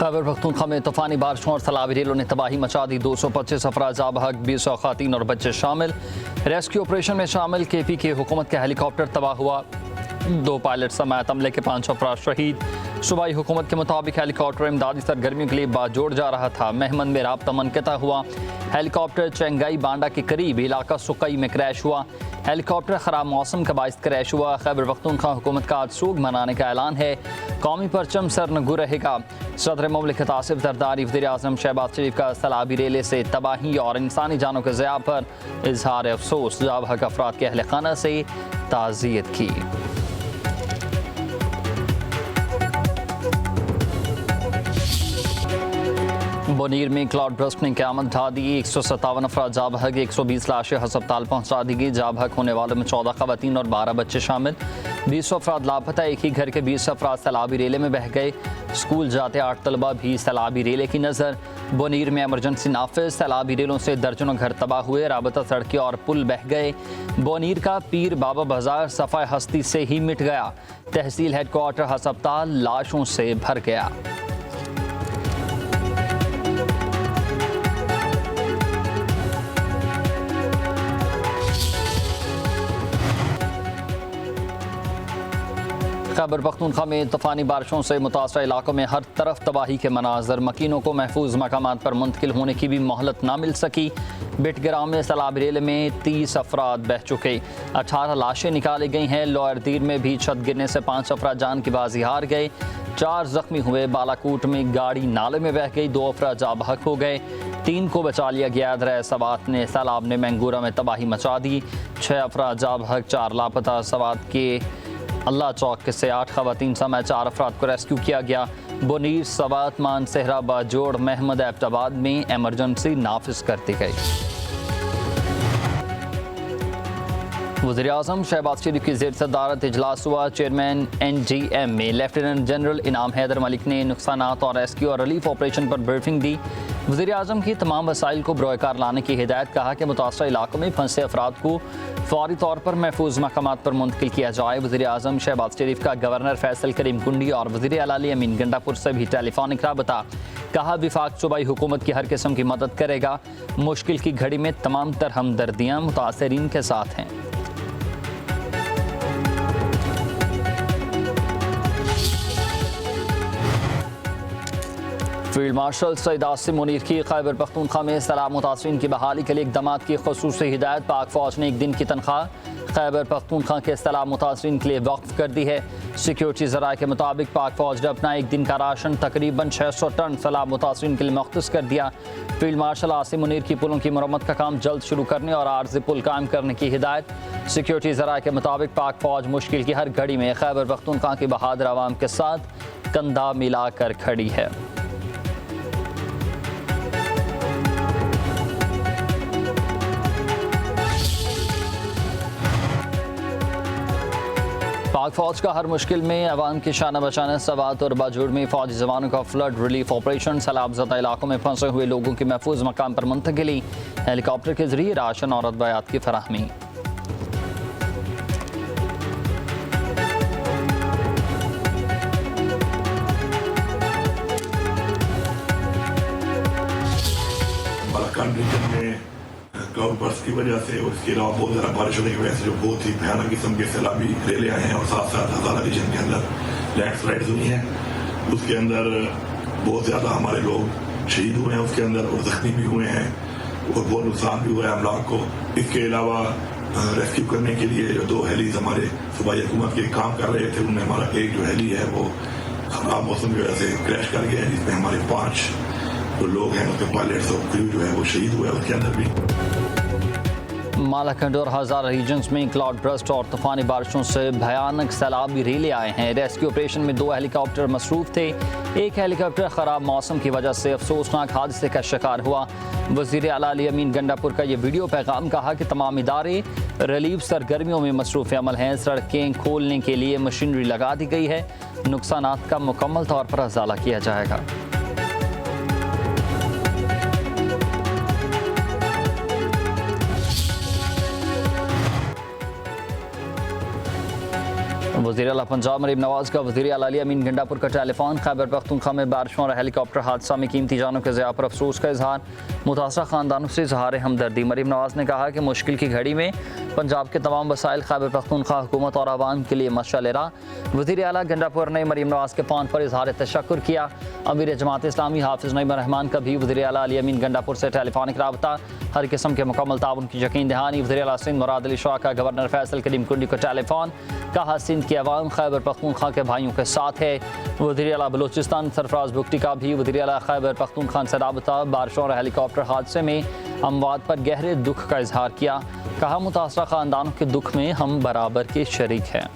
खैबर पख्तूनख्वा में तूफानी बारिशों और सैलाबी रेलों ने तबाही मचा दी। 225 अफराद जाँ बहक, 20 ख़वातीन और बच्चे शामिल। रेस्क्यू ऑपरेशन में शामिल KP की हुकूमत का हेलीकॉप्टर तबाह हुआ। 2 पायलट समेत अमले के 5 अफराद शहीद। सूबाई हुकूमत के मुताबिक हेलीकॉप्टर इमदादी सरगर्मियों के लिए बाजोड़ जा रहा था। महमद में राब्ता मुनक़ता हुआ। हेलीकॉप्टर चेंगाई बांडा के करीब इलाका सुकई में क्रैश हुआ। हेलीकॉप्टर ख़राब मौसम का बाइस क्रैश हुआ। खैबर पख्तूनख्वा हुकूमत का आज सूग मनाने का ऐलान है। कौमी परचम सरनगू रहेगा। सदर मुमलिकत आसिफ जरदारी वज़ीर आज़म शहबाज शरीफ का सैलाबी रेले से तबाही और इंसानी जानों के ज़िया पर इजहार अफसोस। जाँ बहक अफराद के अहल खाना से ताज़ियत की। बोनीर में क्लाउड बर्स्ट ने क़यामत ढा दी। 157 अफराद जाँ बहक, 120 लाशें हस्पताल पहुँचा दी गई। जाँ बहक होने वालों में 14 ख़वातीन और 12 बच्चे शामिल। 20 अफराद लापता। एक ही घर के 20 अफराद सैलाबी रेले में बह गए। स्कूल जाते 8 तलबा भी सैलाबी रेले की नज़र। बोनीर में एमरजेंसी नाफिज। सैलाबी रेलों से दर्जनों घर तबाह हुए। राबता सड़कें और पुल बह गए। बोनीर का पीर बाबा बाजार सफ़ाए हस्ती से ही मिट गया। तहसील हेडक्वार्टर हस्पताल लाशों से भर गया। खैबर पख्तूनख्वा में तूफ़ानी बारिशों से मुतासर इलाकों में हर तरफ तबाही के मनाजर। मकीनों को महफूज मकामात पर मुंतकिल होने की भी मोहलत ना मिल सकी। बिटग्राम में सैलाबी रेले में 30 अफराद बह चुके। 18 लाशें निकाली गई हैं। लोअर दीर में भी छत गिरने से 5 अफराद जान की बाजी हार गए। 4 जख्मी हुए। बालाकोट में गाड़ी नाले में बह गई। 2 अफराद जाँ बहक हो गए। 3 को बचा लिया गया। दरिया सवात ने सैलाब ने मैंगूरा में तबाही मचा दी। 6 अफराद जाँ बहक, 4 लापता। सवात के अल्लाह चौक से 8 ख़वातीन समेत 4 अफराद को रेस्क्यू किया गया। बोनीर, सवात, मान सेहरा, बाजोड़, महमद एबटाबाद में एमरजेंसी नाफिज कर दी गई। वज़ीर आज़म शहबाज शरीफ की ज़ेर सदारत इजलास हुआ। चेयरमैन NGM में लेफ्टिनेंट जनरल इनाम हैदर मलिक ने नुकसानात और रेस्क्यू और रिलीफ ऑपरेशन पर ब्रीफिंग दी। वज़ीर आज़म की तमाम वसाइल को बरोकार लाने की हिदायत। कहा कि मुतासर इलाकों में फंसे अफराद को फौरी तौर पर महफूज मकामात पर मुंतकिल किया जाए। वज़ीर आज़म शहबाज शरीफ का गवर्नर फैसल करीम कुंडी और वज़ीर आला अमीन गंडापुर से भी टेलीफोनिक राबता। कहा विफाक सूबाई हुकूमत की हर किस्म की मदद करेगा। मुश्किल की घड़ी में तमाम तर हमदर्दियाँ मुतासरीन के साथ हैं। फील्ड मार्शल सईद आसिम मुनीर की खैबर पख्तूनख्वा में सैलाब मुतासरीन की बहाली के लिए इक़दामात की ख़ुसूसी हिदायत। पाक फ़ौज ने 1 दिन की तनख्वाह खैबर पख्तूनख्वा के सैलाब मुतासरीन के लिए वक्फ कर दी है। सिक्योरिटी ज़राए के मुताबिक पाक फ़ौज ने अपना 1 दिन का राशन तकरीबन 600 टन सैलाब मुतासरीन के लिए मुख्तस कर दिया। फील्ड मार्शल आसिम मुनीर की पुलों की मरम्मत का काम जल्द शुरू करने और आर्ज़ी पुल कायम करने की हिदायत। सिक्योरिटी ज़राए के मुताबिक पाक फ़ौज मुश्किल की हर घड़ी में खैबर पख्तूनख्वा की बहादुर आवाम के साथ कंधा मिलाकर खड़ी है। पाक फ़ौज का हर मुश्किल में अवाम की शान बचाने। सवात और बाजूड़ में फ़ौजी जवानों का फ्लड रिलीफ ऑपरेशन। सैलाबज़दा इलाकों में फंसे हुए लोगों की महफूज मकाम पर मुंतकिली। हेलीकॉप्टर के जरिए राशन और अदवायात की फराहमी। क्लाउड बर्स्ट की वजह से और इसके अलावा बहुत ज़्यादा बारिश होने की वजह से जो बहुत ही भयानक किस्म के सैलाबी रेले आए हैं और साथ साथ हज़ारा रीजन के अंदर लैंडस्लाइड्स हुई हैं। उसके अंदर बहुत ज़्यादा हमारे लोग शहीद हुए हैं उसके अंदर और जख्मी भी हुए हैं और बहुत नुकसान भी हुआ है अमलाक को। इसके अलावा रेस्क्यू करने के लिए जो 2 हेलीज हमारे सूबाई हुकूमत के काम कर रहे थे उनमें हमारा एक जो हेली है वो खराब मौसम की वजह से क्रैश कर गया है, जिसमें हमारे 5 जो लोग हैं उसके पायलट्स और क्रू जो है वो शहीद हुए। उसके अंदर भी मालाकंड और हज़ारा रीजन्स में क्लाउड बर्स्ट और तूफानी बारिशों से भयानक सैलाबी रेले आए हैं। रेस्क्यू ऑपरेशन में 2 हेलीकॉप्टर मसरूफ थे। एक हेलीकॉप्टर ख़राब मौसम की वजह से अफसोसनाक हादसे का शिकार हुआ। वज़ीर आला अमीन गंडापुर का ये वीडियो पैगाम। कहा कि तमाम इदारे रिलीफ सरगर्मियों में मसरूफ़ अमल हैं। सड़कें खोलने के लिए मशीनरी लगा दी गई है। नुकसानात का मुकम्मल तौर पर अजाला किया जाएगा। वज़ीर आला पंजाब मरीम नवाज का वज़ीर आला अली अमीन गंडापुर का टेलीफोन। खैबर पख्तूनख्वा में बारिशों और हेलीकॉप्टर हादसा में कीमती जानों के ज़िया पर अफसोस का इजहार। मुतासरा ख़ानदानों से इजहार हमदर्दी। मरीम नवाज ने कहा कि मुश्किल की घड़ी में पंजाब के तमाम वसाइल खैबर पख्तूनख्वा हुकूमत और आवाम के लिए मशाल राह। वज़ीर आला गंडापुर ने मरीम नवाज के फ़ोन पर इजहार तशक्कुर किया। अमीर जमात इस्लामी हाफिज़ नईम रहमान का भी वज़ीर आला अली अमीन गंडापुर से टेलीफोनिक रबता। हर किस्म के मुकम्मल ताउन की यकीन दहानी। वज़ीर आला सिंध मुराद अली शाह का गवर्नर फैसल करीम कुंडी को टेलीफोन। कहा सिंध की अवाम खैबर पख्तूनख्वा के भाइयों के साथ है। वज़ीर आला बलूचिस्तान सरफराज बुगटी का भी वज़ीर आला खैबर पख्तूनख्वा से रबता। बारिशों और हेलीकॉप्टर हादसे में अमवात पर गहरे दुख का इजहार किया। कहा मुतासरा ख़ानदानों के दुख में हम बराबर के शरीक हैं।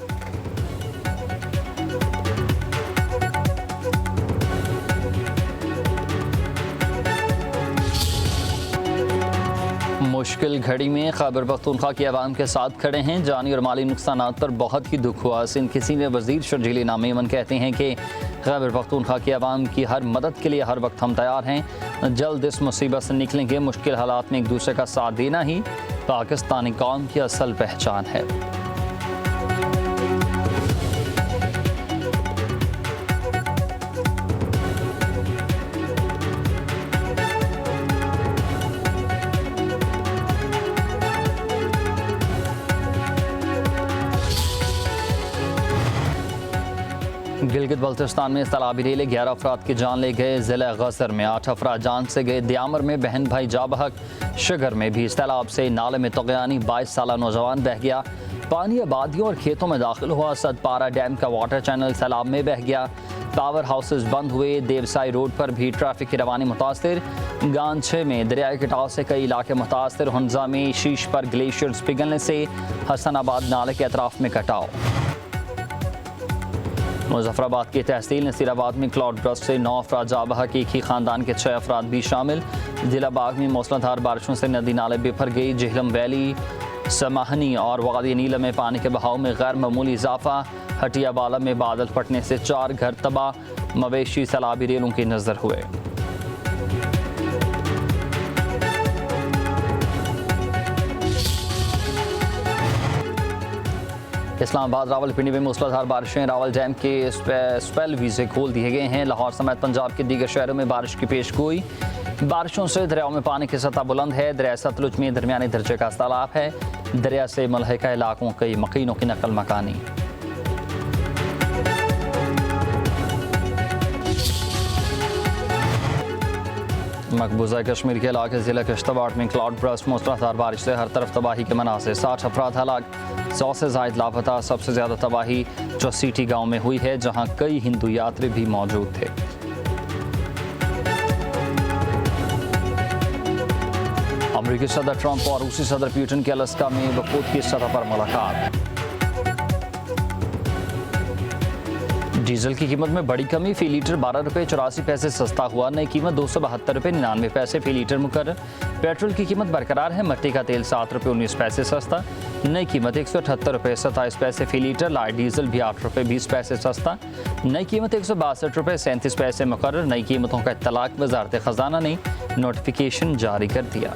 मुश्किल घड़ी में खैबर पख्तूनख्वा की आवाम के साथ खड़े हैं। जानी और माली नुकसानात पर बहुत ही दुख हुआ। सिंध के सीनियर वज़ीर शर्जील नाम मेमन कहते हैं कि खैबर पख्तूनख्वा की आवाम की हर मदद के लिए हर वक्त हम तैयार हैं। जल्द इस मुसीबत से निकलेंगे। मुश्किल हालात में एक दूसरे का साथ देना ही पाकिस्तानी कौम की असल पहचान है। गिलगित बल्तिस्तान में तालाबी रेले 11 अफराद की जान ले गए। ज़िला गसर में 8 अफराद जान से गए। दियामर में बहन भाई जा बहक। शगर में भी सैलाब से नाले में तगयानी 22 साला नौजवान बह गया। पानी आबादियों और खेतों में दाखिल हुआ। सदपारा डैम का वाटर चैनल सैलाब में बह गया। पावर हाउसेज बंद हुए। देवसाई रोड पर भी ट्रैफिक की रवानी मुतासर। गांछे में दरियाई कटाव से कई इलाके मुतासर। हंजा में शीश पर ग्लेशियर्स पिघलने से हसनाबाद नाले के अतराफ में कटाव। मुजफ्फराबाद की तहसील नसीराबाद में क्लाउड बर्स्ट से 9 अफराद जा बहक। एक ही खानदान के 6 अफराद भी शामिल। जिला बाग में मूसलाधार बारिशों से नदी नाले बिफर गई। झेलम वैली, समाहनी और वादी नीला में पानी के बहाव में गैर मामूली इजाफा। हटिया बाला में बादल फटने से 4 घर तबाह। मवेशी सैलाबी रेलों की नजर हुए। इस्लामाबाद रावलपिंडी में मूसलाधार बारिशें। रावल डैम के स्पेल वीज़े खोल दिए गए हैं। लाहौर समेत पंजाब के दीगर शहरों में बारिश की पेशगोई। बारिशों से दरियाओं में पानी की सतह बुलंद है। दरिया सतलुज में दरमियानी दर्जे का सैलाब है। दरिया से मुल्हिका इलाकों कई मकीनों की नकल मकानी। मकबूजा कश्मीर के इलाके ज़िला किश्तवाड़ में क्लाउड बर्स्ट। मूसलाधार बारिश से हर तरफ तबाही के मनाज़िर। 60 अफराद हलाक, 100 से ज़ायद लापता। सबसे ज़्यादा तबाही चौसीटी गांव में हुई है, जहां कई हिंदू यात्री भी मौजूद थे। अमेरिकी सदर ट्रंप और रूसी सदर पुतिन की अलास्का में वफूद की सतह पर मुलाकात। डीजल की कीमत में बड़ी कमी। फी लीटर 12 रुपये 84 पैसे सस्ता हुआ। नई कीमत 272 रुपये 99 पैसे फी लीटर मुकर्रर। पेट्रोल की कीमत बरकरार है। मट्टी का तेल 7 रुपये 19 पैसे सस्ता। नई कीमत 178 रुपये 27 पैसे फी लीटर। लाइट डीजल भी 8 रुपये 20 पैसे सस्ता। नई कीमत 162 रुपये 37 पैसे मुकर्रर। नई कीमतों का इत्तलाक वजारत खजाना ने नोटिफिकेशन जारी कर दिया।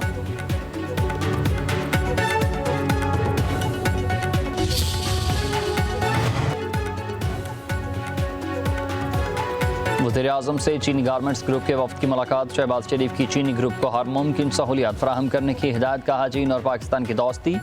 वज़ीर आज़म से चीनी गारमेंट्स ग्रुप के वफ्द की मुलाकात। शहबाज शरीफ की चीनी ग्रुप को हर मुमकिन सहूलियात फराहम करने की हिदायत। कहा चीन और पाकिस्तान की दोस्ती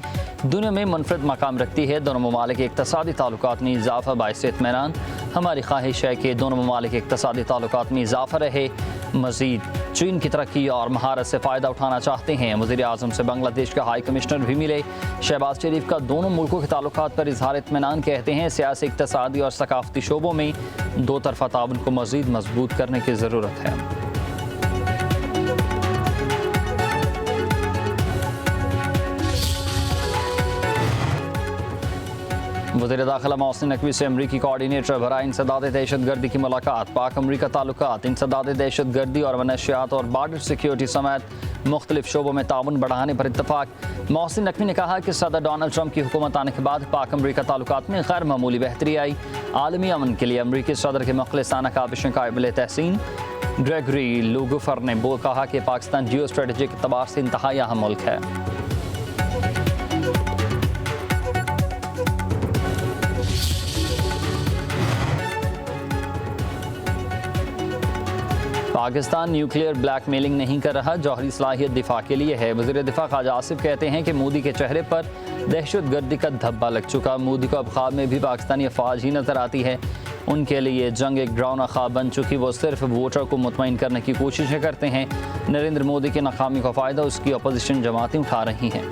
दुनिया में मुनफरद मकाम रखती है। दोनों ममालिक के इक़्तिसादी ताल्लुकात में इजाफा बाइस इत्मीनान। हमारी ख्वाहिश है कि दोनों ममालिक के इक़्तिसादी ताल्लुकात में इजाफा रहे। मज़ीद चीन की तरक्की और महारत से फ़ायदा उठाना चाहते हैं। वज़ीर आज़म से बांग्लादेश का हाई कमिश्नर भी मिले। शहबाज शरीफ का दोनों मुल्कों के ताल्लुकात पर इजहार इत्मीनान। कहते हैं सियासी, इक़्तिसादी और सकाफ़ती शोबों में दो तरफ़ा ताउन को मज़ीद मजबूत करने की ज़रूरत है। वज़ीर दाखिला मोहसिन नकवी से अमरीकी कोऑर्डिनेटर बराए इंसदाद दहशतगर्दी की मुलाकात। पाक अमरीका ताल्लुकात इंसदाद दहशतगर्दी और मनशियात और बॉर्डर सिक्योरिटी समेत मुख्तलिफ शोबों में ताउन बढ़ाने पर इत्तफाक। मोहसिन नकवी ने कहा कि सदर डोनाल्ड ट्रंप की हुकूमत आने के बाद पाक अमरीका ताल्लुकात में गैर मामूली बेहतरी आई। आलमी अमन के लिए अमरीकी सदर के मुखलिसाना काविशें काबिल तहसीन। ग्रेगरी लुगुफर ने कहा कि पाकिस्तान जियो स्ट्रेटेजिक एतबार से इंतहाई अहम मुल्क है। पाकिस्तान न्यूक्लियर ब्लैकमेलिंग नहीं कर रहा, जौहरी सलाहियत दिफा के लिए है। वज़ीर दिफा ख्वाजा आसिफ कहते हैं कि मोदी के चेहरे पर दहशतगर्दी का धब्बा लग चुका। मोदी को अब ख्वाब में भी पाकिस्तानी अफवाज ही नजर आती है। उनके लिए जंग एक डरावना ख्वाब बन चुकी। वो सिर्फ वोटर को मुतमईन करने की कोशिशें करते हैं। नरेंद्र मोदी की नाकामी का फ़ायदा उसकी अपोजिशन जमातें उठा रही हैं।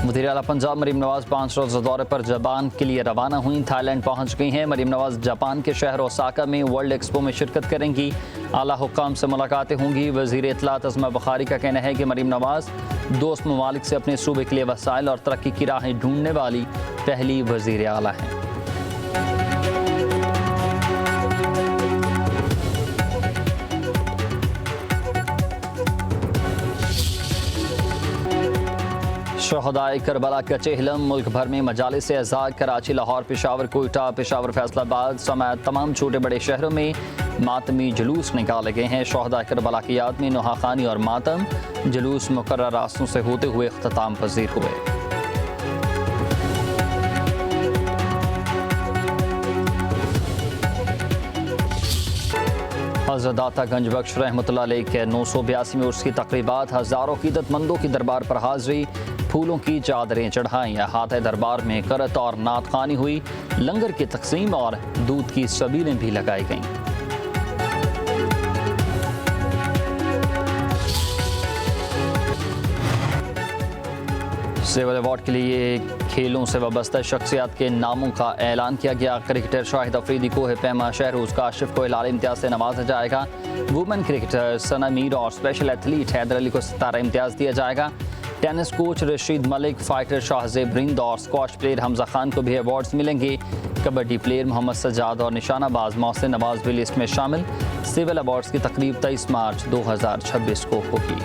वज़ीर आला पंजाब मरीम नवाज 5 रोज़ा दौरे पर जापान के लिए रवाना हुई। थाईलैंड पहुंच गई हैं। मरीम नवाज जापान के शहर ओसाका में वर्ल्ड एक्सपो में शिरकत करेंगी। आला हुक्काम से मुलाकातें होंगी। वज़ीर इत्तलात अज़मा बुखारी का कहना है कि मरीम नवाज दोस्त ममालिक से अपने सूबे के लिए वसाइल और तरक्की की राहें ढूंढने वाली पहली वज़ीर आला हैं। शहदाए करबला का चेहलम। मुल्क भर में मजालिस एज़ाज़ कराची, लाहौर, पेशावर, कोयटा, पेशावर, फैसलाबाद समेत तमाम छोटे बड़े शहरों में मातमी जुलूस निकाले गए हैं। शहदाए करबला की याद में नुहाखानी और मातम जुलूस मुकर्रर रास्तों से होते हुए इख्तिताम पजीर हुए। हज़रत दाता गंज बख्श रहमतुल्लाह अलैह के 982वें उर्स की तकरीबात। हज़ारों क़ीदतमंदों की दरबार पर हाज़री, फूलों की चादरें चढ़ाई। हाथ दरबार में करत और नात ख़ानी हुई। लंगर की तकसीम और दूध की सबीलें भी लगाई गईं। सिविल अवार्ड के लिए खेलों से वाबस्ता शख्सियात के नामों का ऐलान किया गया। क्रिकेटर शाहिद अफरीदी को पैमा शहरोज काशिफ को लाल इम्तियाज से नवाजा जाएगा। वुमेन क्रिकेटर सना मीर और स्पेशल एथलीट हैदर अली को सितारा इम्तियाज दिया जाएगा। Tennis coach Rashid Malik, fighter Shahzeb Rind और स्क्वाश प्लेयर हमजा खान को भी अवार्ड्स मिलेंगे। कबड्डी प्लेयर मोहम्मद सजाद और निशानाबाज मोहसिन नवाज भी लिस्ट में शामिल। सिविल अवार्ड्स की तकरीब 23 मार्च 2026 को होगी।